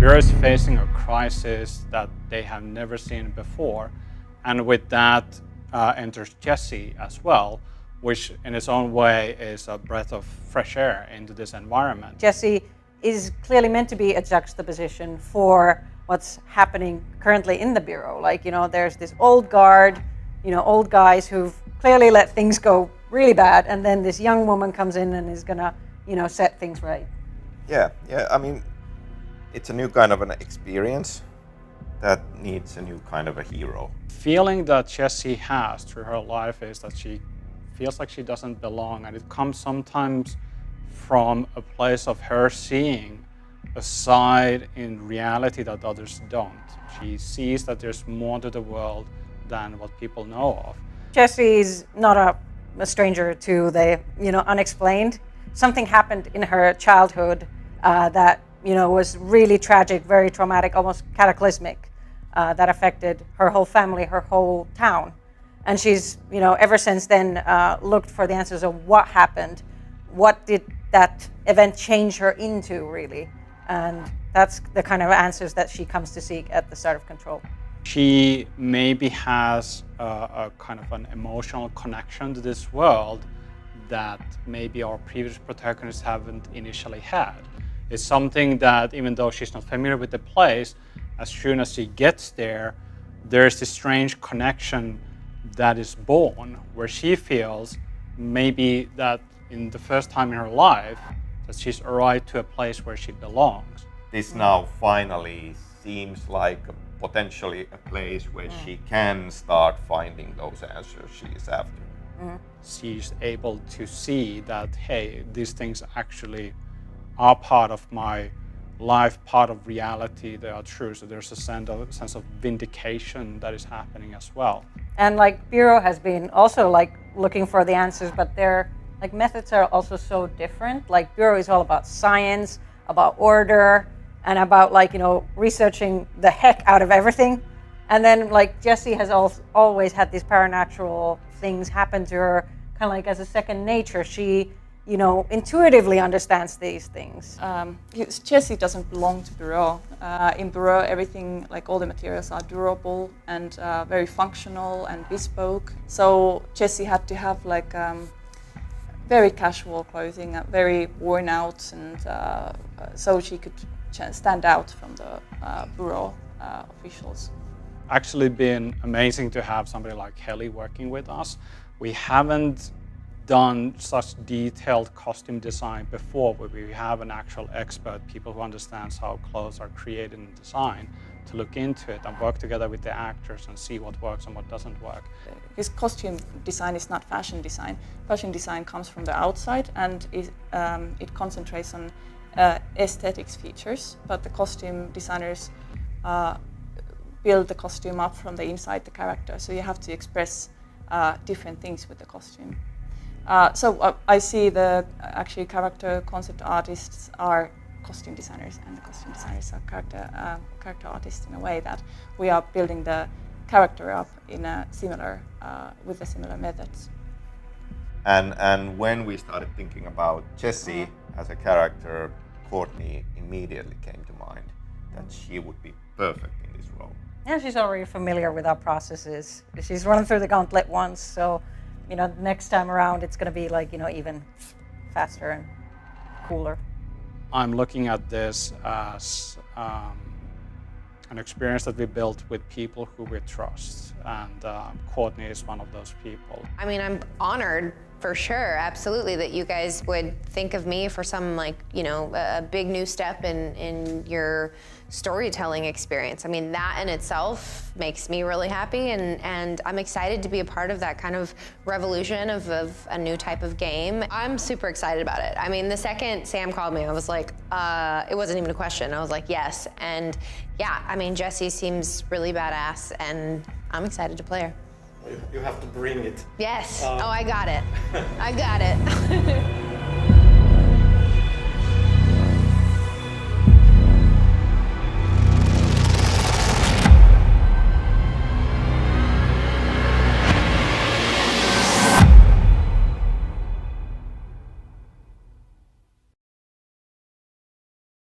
Bureau is facing a crisis that they have never seen before, and with that enters Jesse as well, which in its own way is a breath of fresh air into this environment. Jesse is clearly meant to be a juxtaposition for what's happening currently in the Bureau. Like, there's this old guard, old guys who've clearly let things go really bad, and then this young woman comes in and is gonna, set things right. Yeah, I mean, it's a new kind of an experience that needs a new kind of a hero. Feeling that Jesse has through her life is that she feels like she doesn't belong, and it comes sometimes from a place of her seeing a side in reality that others don't. She sees that there's more to the world than what people know of. Jesse's not a stranger to the, unexplained. Something happened in her childhood that, was really tragic, very traumatic, almost cataclysmic, that affected her whole family, her whole town. And she's, ever since then looked for the answers of what happened, what did that event change her into, really? And that's the kind of answers that she comes to seek at the start of Control. She maybe has a kind of an emotional connection to this world that maybe our previous protagonists haven't initially had. It's something that, even though she's not familiar with the place, as soon as she gets there, there's this strange connection that is born, where she feels maybe that in the first time in her life, that she's arrived to a place where she belongs. This now finally seems like potentially a place where she can start finding those answers she is after. She's able to see that, hey, these things actually are part of my life, part of reality, they are true. So there's a sense of vindication that is happening as well. And Bureau has been also looking for the answers, but their methods are also so different. Bureau is all about science, about order, and about researching the heck out of everything. And then Jesse has always had these paranatural things happen to her, kind of as a second nature. She, intuitively understands these things. Jesse doesn't belong to Bureau. In Bureau, everything, all the materials are durable and very functional and bespoke. So Jesse had to have very casual clothing, very worn out, and so she could stand out from the Bureau officials. Actually been amazing to have somebody like Heli working with us. We haven't done such detailed costume design before, where we have an actual expert, people who understands how clothes are created and designed, to look into it and work together with the actors and see what works and what doesn't work. His costume design is not fashion design. Fashion design comes from the outside, and it concentrates on aesthetics features, but the costume designers build the costume up from the inside the character, so you have to express different things with the costume. So I see the actually character concept artists are costume designers, and the costume designers are character artists, in a way that we are building the character up in a similar with the similar methods. And when we started thinking about Jesse as a character, Courtney immediately came to mind that she would be perfect in this role. Yeah, she's already familiar with our processes. She's run through the gauntlet once, so next time around it's going to be even faster and cooler. I'm looking at this as an experience that we built with people who we trust, and Courtney is one of those people. I mean, I'm honored for sure, absolutely, that you guys would think of me for some a big new step in your storytelling experience. I mean, that in itself makes me really happy, and I'm excited to be a part of that kind of revolution of a new type of game. I'm super excited about it. I mean, the second Sam called me, I was like, it wasn't even a question. I was like, yes. And yeah, I mean, Jesse seems really badass, and I'm excited to play her. You have to bring it. Yes. Oh, I got it. I got it.